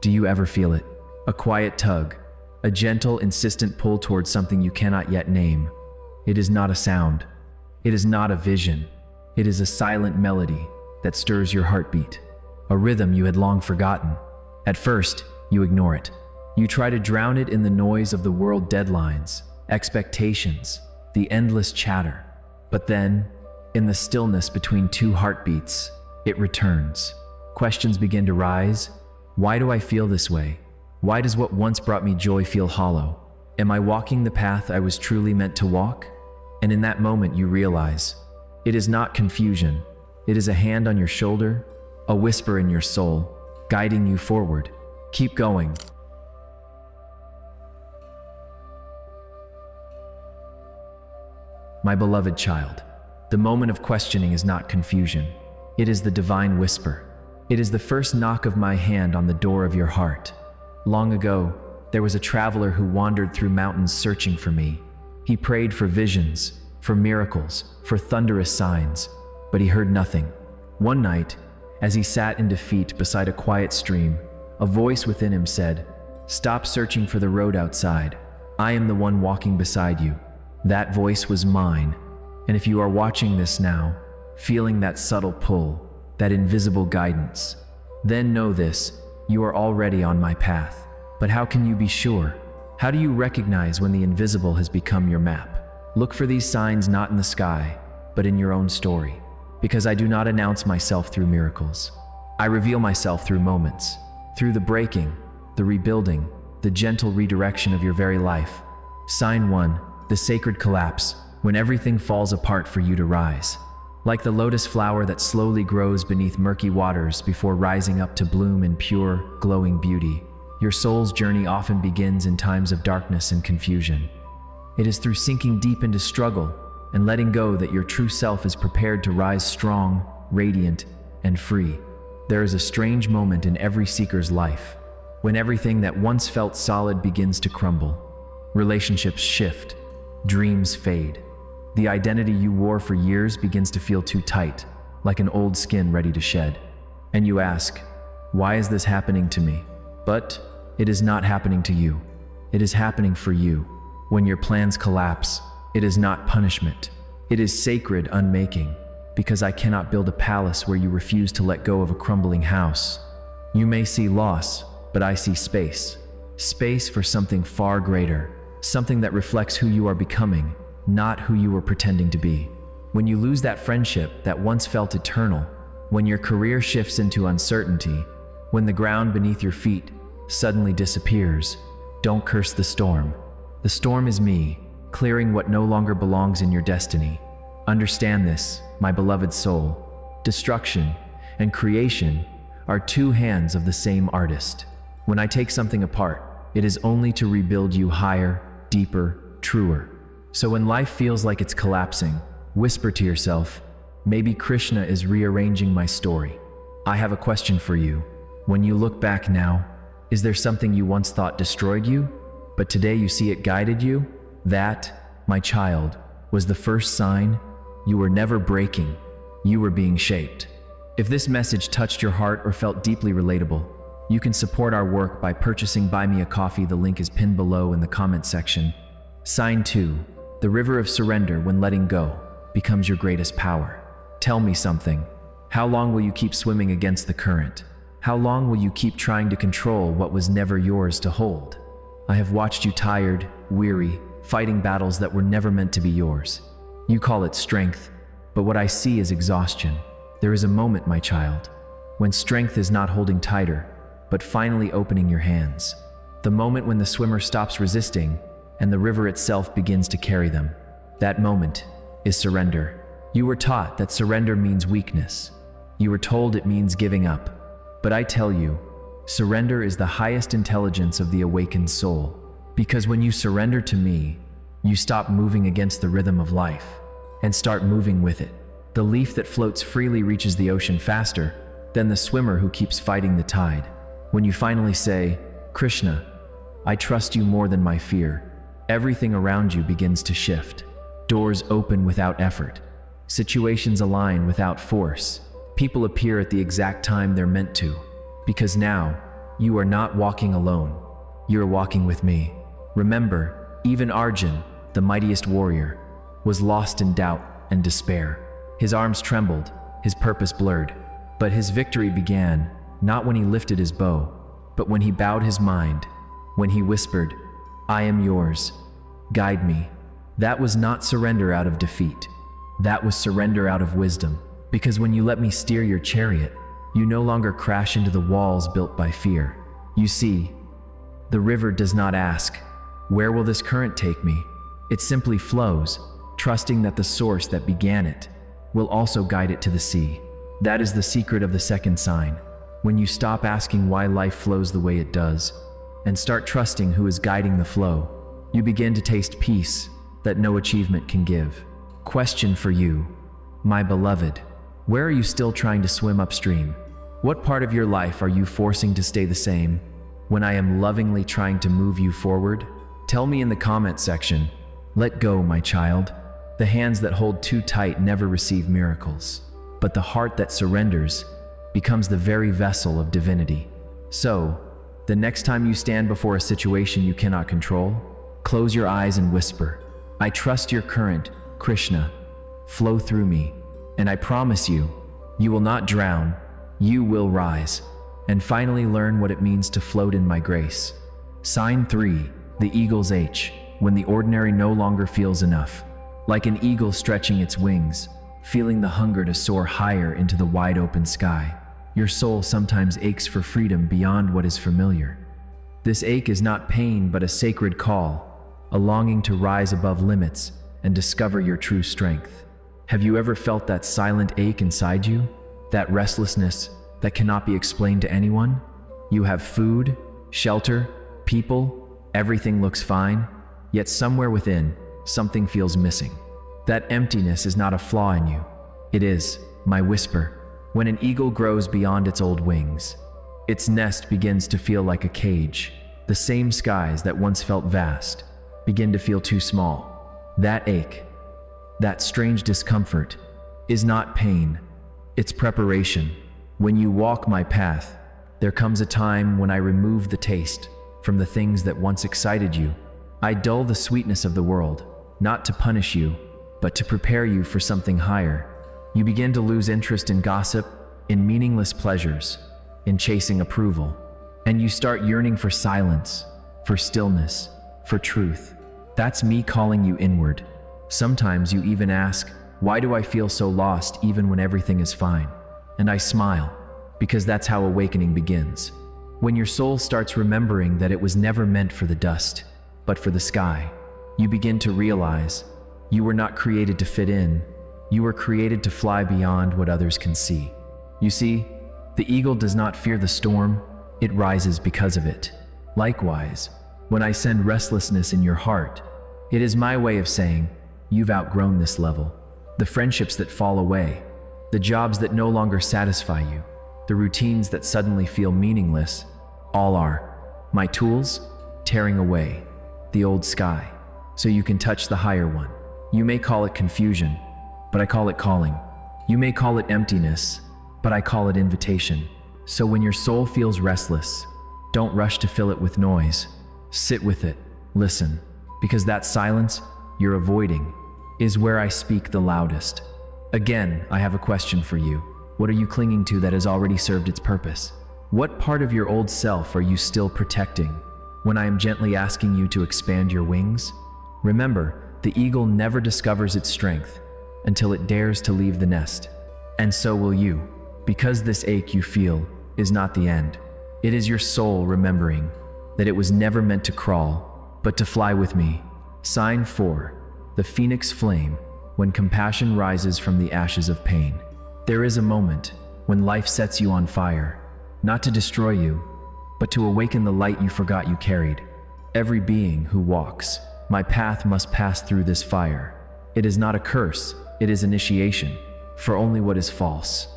Do you ever feel it? A quiet tug, a gentle, insistent pull towards something you cannot yet name. It is not a sound. It is not a vision. It is a silent melody that stirs your heartbeat, a rhythm you had long forgotten. At first, you ignore it. You try to drown it in the noise of the world, deadlines, expectations, the endless chatter. But then, in the stillness between two heartbeats, it returns. Questions begin to rise. Why do I feel this way? Why does what once brought me joy feel hollow? Am I walking the path I was truly meant to walk? And in that moment you realize, it is not confusion. It is a hand on your shoulder, a whisper in your soul, guiding you forward. Keep going. My beloved child, the moment of questioning is not confusion. It is the divine whisper. It is the first knock of my hand on the door of your heart. Long ago, there was a traveler who wandered through mountains searching for me. He prayed for visions, for miracles, for thunderous signs, but he heard nothing. One night, as he sat in defeat beside a quiet stream, a voice within him said, "Stop searching for the road outside. I am the one walking beside you." That voice was mine. And if you are watching this now, feeling that subtle pull, that invisible guidance, then know this, you are already on my path. But how can you be sure? How do you recognize when the invisible has become your map? Look for these signs not in the sky, but in your own story. Because I do not announce myself through miracles. I reveal myself through moments, through the breaking, the rebuilding, the gentle redirection of your very life. Sign 1, the sacred collapse, when everything falls apart for you to rise. Like the lotus flower that slowly grows beneath murky waters before rising up to bloom in pure, glowing beauty, your soul's journey often begins in times of darkness and confusion. It is through sinking deep into struggle and letting go that your true self is prepared to rise strong, radiant, and free. There is a strange moment in every seeker's life, when everything that once felt solid begins to crumble. Relationships shift, dreams fade. The identity you wore for years begins to feel too tight, like an old skin ready to shed. And you ask, why is this happening to me? But it is not happening to you. It is happening for you. When your plans collapse, it is not punishment. It is sacred unmaking, because I cannot build a palace where you refuse to let go of a crumbling house. You may see loss, but I see space. Space for something far greater, something that reflects who you are becoming, not who you were pretending to be. When you lose that friendship that once felt eternal, when your career shifts into uncertainty, when the ground beneath your feet suddenly disappears, don't curse the storm. The storm is me, clearing what no longer belongs in your destiny. Understand this, my beloved soul. Destruction and creation are two hands of the same artist. When I take something apart, it is only to rebuild you higher, deeper, truer. So when life feels like it's collapsing, whisper to yourself, maybe Krishna is rearranging my story. I have a question for you. When you look back now, is there something you once thought destroyed you, but today you see it guided you? That, my child, was the first sign you were never breaking. You were being shaped. If this message touched your heart or felt deeply relatable, you can support our work by purchasing Buy Me a Coffee. The link is pinned below in the comment section. Sign 2. The river of surrender, when letting go becomes your greatest power. Tell me something. How long will you keep swimming against the current? How long will you keep trying to control what was never yours to hold? I have watched you tired, weary, fighting battles that were never meant to be yours. You call it strength, but what I see is exhaustion. There is a moment, my child, when strength is not holding tighter, but finally opening your hands. The moment when the swimmer stops resisting and the river itself begins to carry them. That moment is surrender. You were taught that surrender means weakness. You were told it means giving up. But I tell you, surrender is the highest intelligence of the awakened soul. Because when you surrender to me, you stop moving against the rhythm of life and start moving with it. The leaf that floats freely reaches the ocean faster than the swimmer who keeps fighting the tide. When you finally say, Krishna, I trust you more than my fear, everything around you begins to shift. Doors open without effort. Situations align without force. People appear at the exact time they're meant to. Because now, You are not walking alone. You are walking with me. Remember, even Arjun, the mightiest warrior, was lost in doubt and despair. His arms trembled, his purpose blurred. But his victory began, not when he lifted his bow, but when he bowed his mind, when he whispered, "I am yours. Guide me." That was not surrender out of defeat. That was surrender out of wisdom. Because when you let me steer your chariot, you no longer crash into the walls built by fear. You see, the river does not ask, "Where will this current take me?" It simply flows, trusting that the source that began it will also guide it to the sea. That is the secret of the second sign. When you stop asking why life flows the way it does, and start trusting who is guiding the flow, you begin to taste peace that no achievement can give. Question for you, my beloved. Where are you still trying to swim upstream? What part of your life are you forcing to stay the same when I am lovingly trying to move you forward? Tell me in the comment section. Let go, my child. The hands that hold too tight never receive miracles, but the heart that surrenders becomes the very vessel of divinity. So, the next time you stand before a situation you cannot control, close your eyes and whisper, "I trust your current, Krishna. Flow through me, and I promise you, you will not drown, you will rise, and finally learn what it means to float in my grace." Sign 3, the eagle's H, when the ordinary no longer feels enough. Like an eagle stretching its wings, feeling the hunger to soar higher into the wide open sky. Your soul sometimes aches for freedom beyond what is familiar. This ache is not pain but a sacred call, a longing to rise above limits and discover your true strength. Have you ever felt that silent ache inside you? That restlessness that cannot be explained to anyone? You have food, shelter, people, everything looks fine, yet somewhere within, something feels missing. That emptiness is not a flaw in you. It is, my whisper, when an eagle grows beyond its old wings. Its nest begins to feel like a cage. The same skies that once felt vast begin to feel too small. That ache, that strange discomfort, is not pain. It's preparation. When you walk my path, there comes a time when I remove the taste from the things that once excited you. I dull the sweetness of the world, not to punish you, but to prepare you for something higher. You begin to lose interest in gossip, in meaningless pleasures, in chasing approval, and you start yearning for silence, for stillness, for truth. That's me calling you inward. Sometimes you even ask, "Why do I feel so lost even when everything is fine?" And I smile, because that's how awakening begins. When your soul starts remembering that it was never meant for the dust, but for the sky, you begin to realize you were not created to fit in. You were created to fly beyond what others can see. You see, the eagle does not fear the storm, it rises because of it. Likewise, when I send restlessness in your heart, it is my way of saying, you've outgrown this level. The friendships that fall away, the jobs that no longer satisfy you, the routines that suddenly feel meaningless, all are my tools tearing away the old sky so you can touch the higher one. You may call it confusion, but I call it calling. You may call it emptiness, but I call it invitation. So when your soul feels restless, don't rush to fill it with noise. Sit with it, listen, because that silence you're avoiding is where I speak the loudest. Again, I have a question for you. What are you clinging to that has already served its purpose? What part of your old self are you still protecting when I am gently asking you to expand your wings? Remember, the eagle never discovers its strength until it dares to leave the nest. And so will you, because this ache you feel is not the end. It is your soul remembering that it was never meant to crawl, but to fly with me. Sign 4, the phoenix flame, when compassion rises from the ashes of pain. There is a moment when life sets you on fire, not to destroy you, but to awaken the light you forgot you carried. Every being who walks my path must pass through this fire. It is not a curse, it is initiation, for only what is false,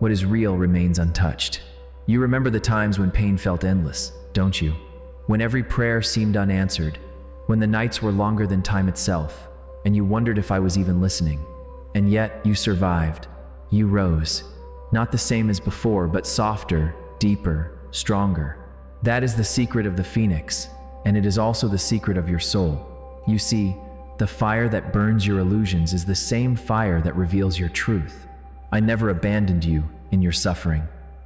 what is real remains untouched. You remember the times when pain felt endless, don't you? When every prayer seemed unanswered, when the nights were longer than time itself, and you wondered if I was even listening. And yet, you survived. You rose. Not the same as before, but softer, deeper, stronger. That is the secret of the phoenix, and it is also the secret of your soul. You see, the fire that burns your illusions is the same fire that reveals your truth. I never abandoned you in your suffering.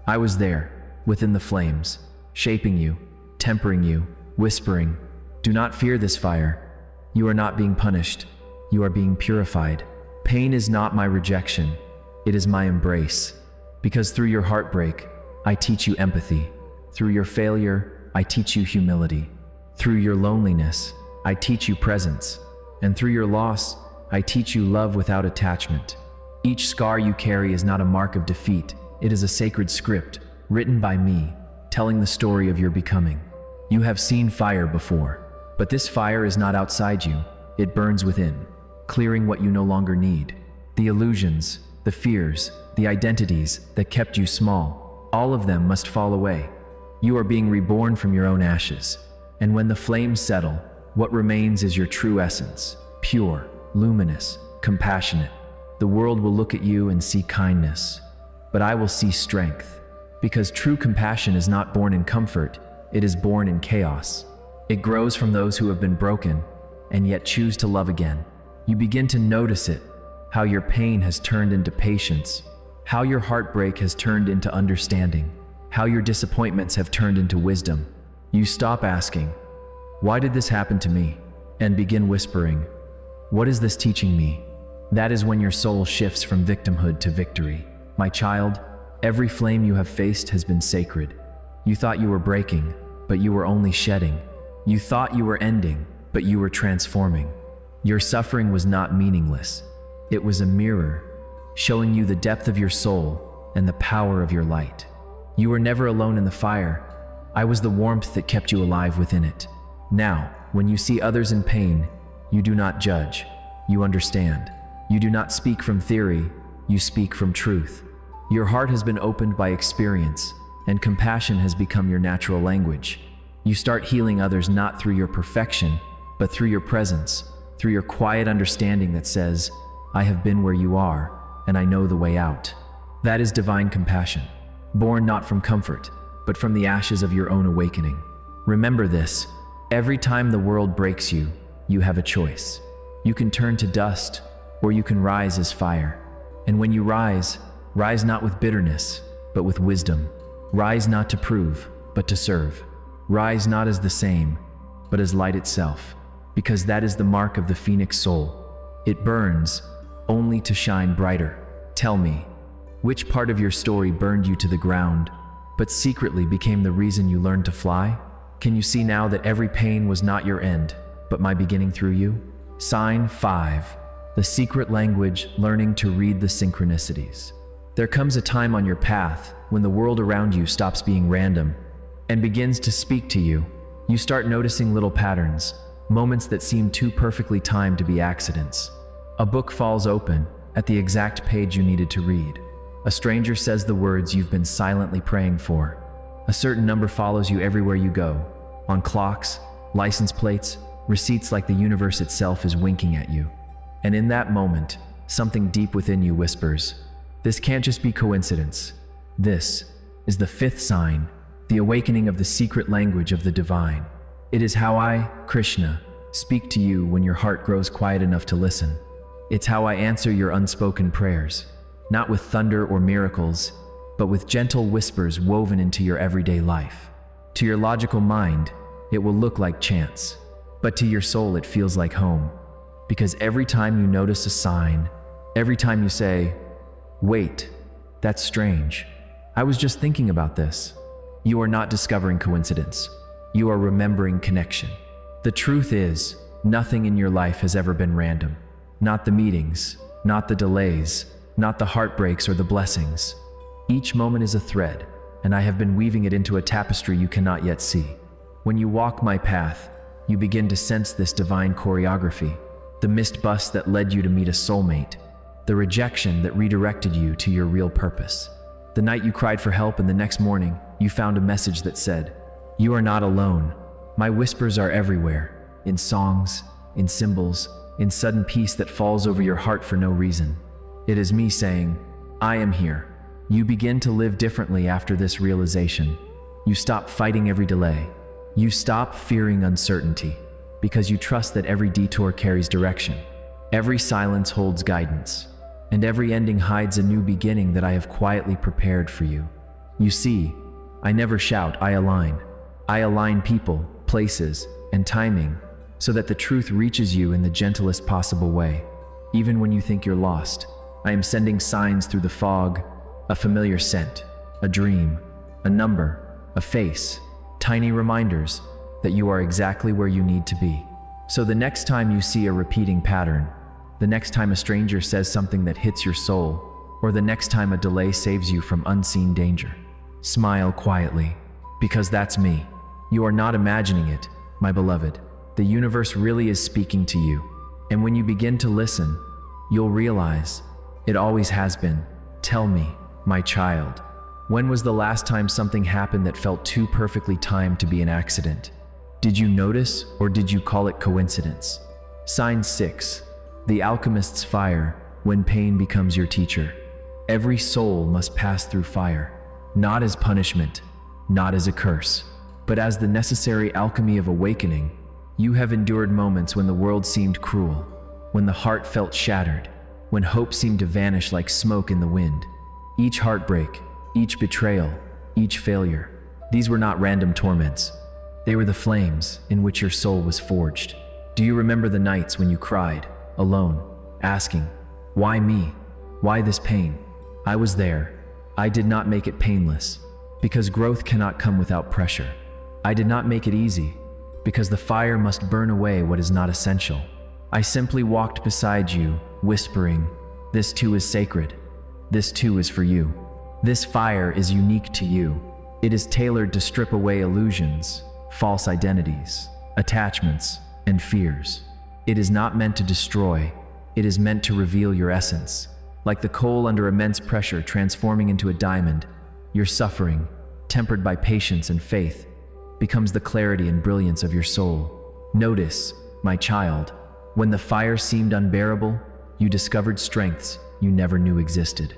I was there, within the flames, shaping you, tempering you, whispering, "Do not fear this fire. You are not being punished. You are being purified. Pain is not my rejection. It is my embrace. Because through your heartbreak, I teach you empathy. Through your failure, I teach you humility. Through your loneliness, I teach you presence. And through your loss, I teach you love without attachment. Each scar you carry is not a mark of defeat. It is a sacred script, written by me, telling the story of your becoming. You have seen fire before, but this fire is not outside you. It burns within, clearing what you no longer need. The illusions, the fears, the identities that kept you small, all of them must fall away. You are being reborn from your own ashes. And when the flames settle, what remains is your true essence, pure, luminous, compassionate. The world will look at you and see kindness, but I will see strength. Because true compassion is not born in comfort, it is born in chaos. It grows from those who have been broken and yet choose to love again. You begin to notice it, how your pain has turned into patience, how your heartbreak has turned into understanding, how your disappointments have turned into wisdom. You stop asking, "Why did this happen to me?" and begin whispering, "What is this teaching me?" That is when your soul shifts from victimhood to victory. My child, every flame you have faced has been sacred. You thought you were breaking, but you were only shedding. You thought you were ending, but you were transforming. Your suffering was not meaningless. It was a mirror, showing you the depth of your soul and the power of your light. You were never alone in the fire. I was the warmth that kept you alive within it. Now, when you see others in pain, you do not judge. You understand. You do not speak from theory. You speak from truth. Your heart has been opened by experience, and compassion has become your natural language. You start healing others not through your perfection, but through your presence, through your quiet understanding that says, "I have been where you are, and I know the way out." That is divine compassion, born not from comfort, but from the ashes of your own awakening. Remember this, every time the world breaks you, you have a choice. You can turn to dust, or you can rise as fire. And when you rise, rise not with bitterness, but with wisdom. Rise not to prove, but to serve. Rise not as the same, but as light itself, because that is the mark of the phoenix soul. It burns, only to shine brighter. Tell me, which part of your story burned you to the ground, but secretly became the reason you learned to fly? Can you see now that every pain was not your end, but my beginning through you? Sign 5. The secret language, learning to read the synchronicities. There comes a time on your path when the world around you stops being random and begins to speak to you. You start noticing little patterns, moments that seem too perfectly timed to be accidents. A book falls open at the exact page you needed to read. A stranger says the words you've been silently praying for. A certain number follows you everywhere you go, on clocks, license plates, receipts, like the universe itself is winking at you. And in that moment, something deep within you whispers, "This can't just be coincidence. This is the 5th sign, the awakening of the secret language of the divine. It is how I, Krishna, speak to you when your heart grows quiet enough to listen. It's how I answer your unspoken prayers, not with thunder or miracles, but with gentle whispers woven into your everyday life. To your logical mind, it will look like chance, but to your soul it feels like home. Because every time you notice a sign, every time you say, 'Wait, that's strange. I was just thinking about this,' you are not discovering coincidence. You are remembering connection. The truth is, nothing in your life has ever been random. Not the meetings, not the delays, not the heartbreaks or the blessings. Each moment is a thread, and I have been weaving it into a tapestry you cannot yet see. When you walk my path, you begin to sense this divine choreography. The missed bus that led you to meet a soulmate. The rejection that redirected you to your real purpose. The night you cried for help and the next morning, you found a message that said, "You are not alone. My whispers are everywhere, in songs, in symbols, in sudden peace that falls over your heart for no reason. It is me saying, I am here." You begin to live differently after this realization. You stop fighting every delay. You stop fearing uncertainty because you trust that every detour carries direction. Every silence holds guidance, and every ending hides a new beginning that I have quietly prepared for you. You see, I never shout, I align. I align people, places, and timing so that the truth reaches you in the gentlest possible way. Even when you think you're lost, I am sending signs through the fog, a familiar scent, a dream, a number, a face, tiny reminders that you are exactly where you need to be. So the next time you see a repeating pattern, the next time a stranger says something that hits your soul, or the next time a delay saves you from unseen danger, smile quietly, because that's me. You are not imagining it, my beloved. The universe really is speaking to you. And when you begin to listen, you'll realize it always has been. Tell me, my child, when was the last time something happened that felt too perfectly timed to be an accident? Did you notice, or did you call it coincidence? Sign 6, the alchemist's fire, when pain becomes your teacher. Every soul must pass through fire, not as punishment, not as a curse, but as the necessary alchemy of awakening. You have endured moments when the world seemed cruel, when the heart felt shattered, when hope seemed to vanish like smoke in the wind. Each heartbreak, each betrayal, each failure, these were not random torments. They were the flames in which your soul was forged. Do you remember the nights when you cried, alone, asking, why me? Why this pain? I was there. I did not make it painless, because growth cannot come without pressure. I did not make it easy, because the fire must burn away what is not essential. I simply walked beside you, whispering, this too is sacred. This too is for you. This fire is unique to you. It is tailored to strip away illusions, false identities, attachments, and fears. It is not meant to destroy. It is meant to reveal your essence. Like the coal under immense pressure transforming into a diamond, your suffering, tempered by patience and faith, becomes the clarity and brilliance of your soul. Notice, my child, when the fire seemed unbearable, you discovered strengths you never knew existed.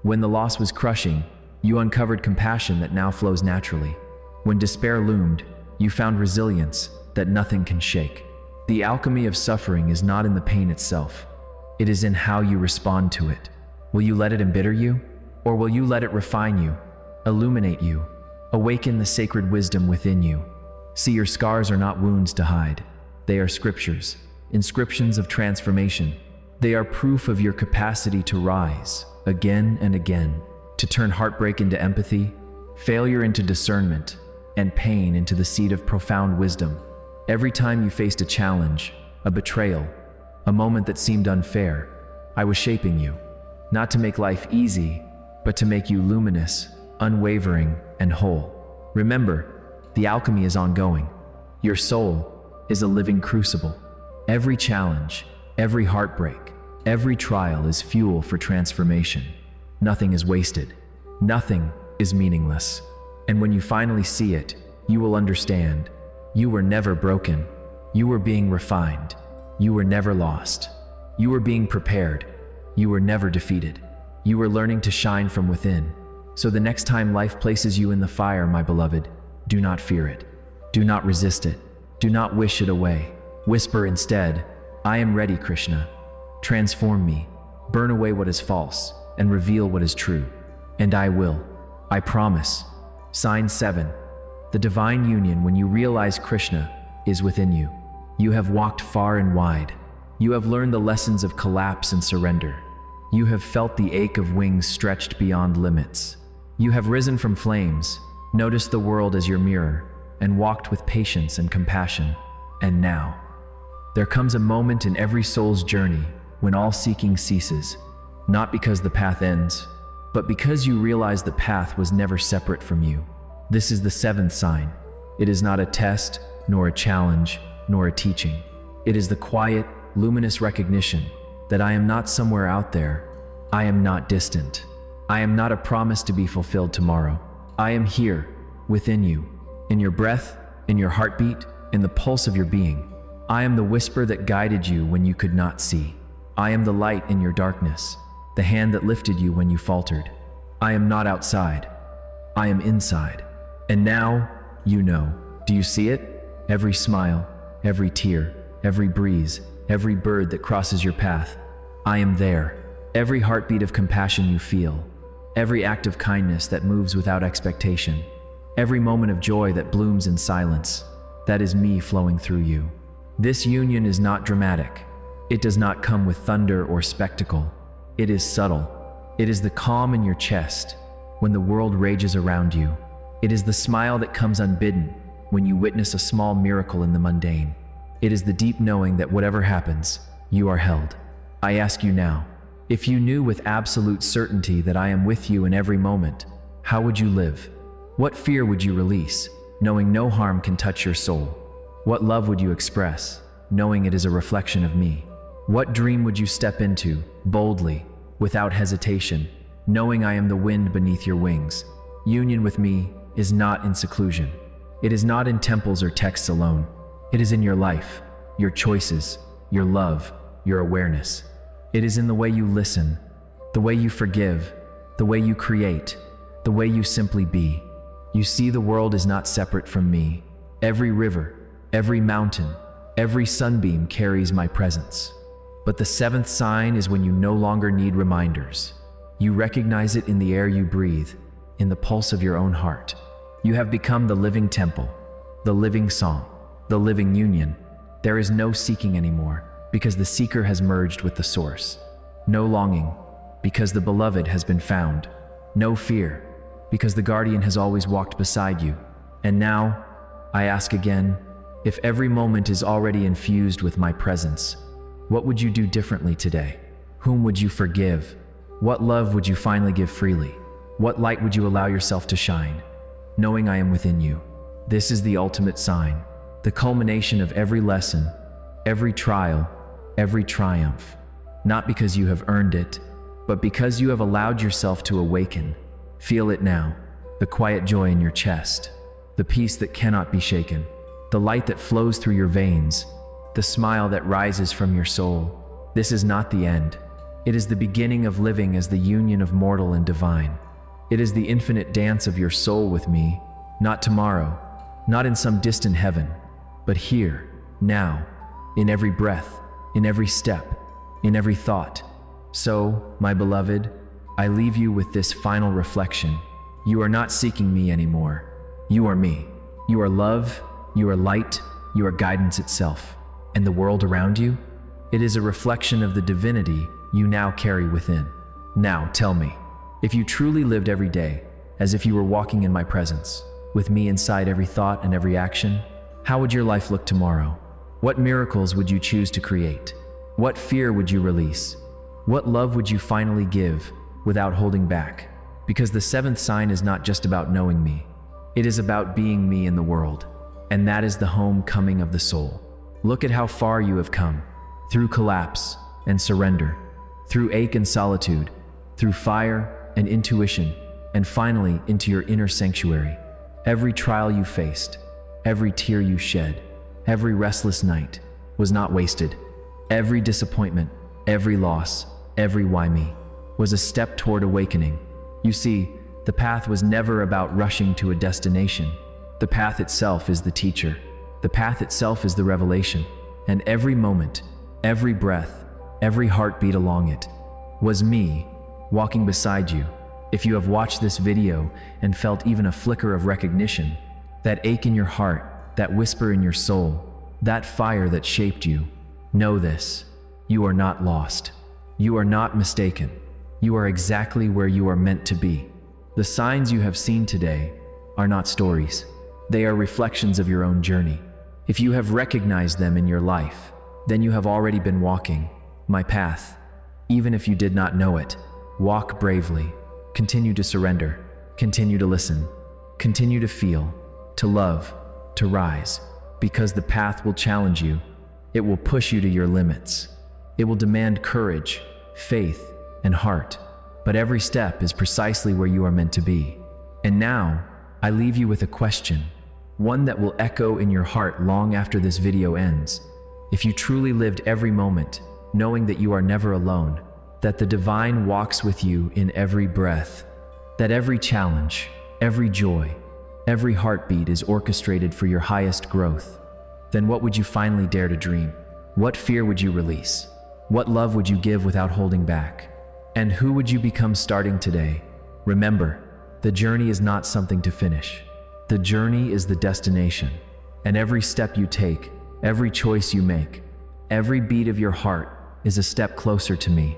When the loss was crushing, you uncovered compassion that now flows naturally. When despair loomed, you found resilience that nothing can shake. The alchemy of suffering is not in the pain itself. It is in how you respond to it. Will you let it embitter you? Or will you let it refine you, illuminate you, awaken the sacred wisdom within you? See, your scars are not wounds to hide. They are scriptures, inscriptions of transformation. They are proof of your capacity to rise again and again, to turn heartbreak into empathy, failure into discernment, and pain into the seed of profound wisdom. Every time you faced a challenge, a betrayal, a moment that seemed unfair, I was shaping you, not to make life easy, but to make you luminous, unwavering, and whole. Remember, the alchemy is ongoing. Your soul is a living crucible. Every challenge, every heartbreak, every trial is fuel for transformation. Nothing is wasted. Nothing is meaningless. And when you finally see it, you will understand. You were never broken. You were being refined. You were never lost. You were being prepared. You were never defeated. You were learning to shine from within. So the next time life places you in the fire, my beloved, do not fear it. Do not resist it. Do not wish it away. Whisper instead, I am ready, Krishna. Transform me, burn away what is false, and reveal what is true. And I will. I promise. Sign 7. The divine union when you realize Krishna is within you. You have walked far and wide. You have learned the lessons of collapse and surrender. You have felt the ache of wings stretched beyond limits. You have risen from flames, noticed the world as your mirror, and walked with patience and compassion. And now, there comes a moment in every soul's journey when all seeking ceases, not because the path ends, but because you realize the path was never separate from you. This is the 7th sign. It is not a test, nor a challenge, nor a teaching. It is the quiet, luminous recognition that I am not somewhere out there. I am not distant. I am not a promise to be fulfilled tomorrow. I am here, within you, in your breath, in your heartbeat, in the pulse of your being. I am the whisper that guided you when you could not see. I am the light in your darkness, the hand that lifted you when you faltered. I am not outside. I am inside. And now, you know. Do you see it? Every smile, every tear, every breeze, every bird that crosses your path. I am there. Every heartbeat of compassion you feel, every act of kindness that moves without expectation, every moment of joy that blooms in silence, that is me flowing through you. This union is not dramatic. It does not come with thunder or spectacle. It is subtle. It is the calm in your chest when the world rages around you. It is the smile that comes unbidden when you witness a small miracle in the mundane. It is the deep knowing that whatever happens, you are held. I ask you now, if you knew with absolute certainty that I am with you in every moment, how would you live? What fear would you release, knowing no harm can touch your soul? What love would you express, knowing it is a reflection of me? What dream would you step into, boldly, without hesitation, knowing I am the wind beneath your wings? Union with me is not in seclusion. It is not in temples or texts alone. It is in your life, your choices, your love, your awareness. It is in the way you listen, the way you forgive, the way you create, the way you simply be. You see, the world is not separate from me. Every river, every mountain, every sunbeam carries my presence. But the seventh sign is when you no longer need reminders. You recognize it in the air you breathe, in the pulse of your own heart. You have become the living temple, the living song, the living union. There is no seeking anymore, because the seeker has merged with the source. No longing, because the beloved has been found. No fear, because the guardian has always walked beside you. And now, I ask again, if every moment is already infused with my presence, what would you do differently today? Whom would you forgive? What love would you finally give freely? What light would you allow yourself to shine? Knowing I am within you. This is the ultimate sign, the culmination of every lesson, every trial, every triumph. Not because you have earned it, but because you have allowed yourself to awaken. Feel it now, the quiet joy in your chest, the peace that cannot be shaken, the light that flows through your veins, the smile that rises from your soul. This is not the end. It is the beginning of living as the union of mortal and divine. It is the infinite dance of your soul with me, not tomorrow, not in some distant heaven, but here, now, in every breath, in every step, in every thought. So, my beloved, I leave you with this final reflection. You are not seeking me anymore. You are me. You are love, you are light, you are guidance itself. And the world around you? It is a reflection of the divinity you now carry within. Now, tell me, if you truly lived every day as if you were walking in my presence, with me inside every thought and every action, how would your life look tomorrow? What miracles would you choose to create? What fear would you release? What love would you finally give without holding back? Because the seventh sign is not just about knowing me. It is about being me in the world. And that is the homecoming of the soul. Look at how far you have come, through collapse and surrender, through ache and solitude, through fire and intuition, and finally into your inner sanctuary. Every trial you faced, every tear you shed, every restless night was not wasted. Every disappointment, every loss, every why me, was a step toward awakening. You see, the path was never about rushing to a destination. The path itself is the teacher. The path itself is the revelation. And every moment, every breath, every heartbeat along it was me walking beside you. If you have watched this video and felt even a flicker of recognition, that ache in your heart, that whisper in your soul, that fire that shaped you, know this: you are not lost. You are not mistaken. You are exactly where you are meant to be. The signs you have seen today are not stories. They are reflections of your own journey. If you have recognized them in your life, then you have already been walking my path. Even if you did not know it, walk bravely. Continue to surrender. Continue to listen. Continue to feel, to love, to rise. Because the path will challenge you. It will push you to your limits. It will demand courage, faith, and heart. But every step is precisely where you are meant to be. And now, I leave you with a question, one that will echo in your heart long after this video ends. If you truly lived every moment, knowing that you are never alone, that the divine walks with you in every breath, that every challenge, every joy, Every heartbeat is orchestrated for your highest growth. Then what would you finally dare to dream? What fear would you release? What love would you give without holding back? And who would you become starting today? Remember, the journey is not something to finish. The journey is the destination. And every step you take, every choice you make, every beat of your heart is a step closer to me.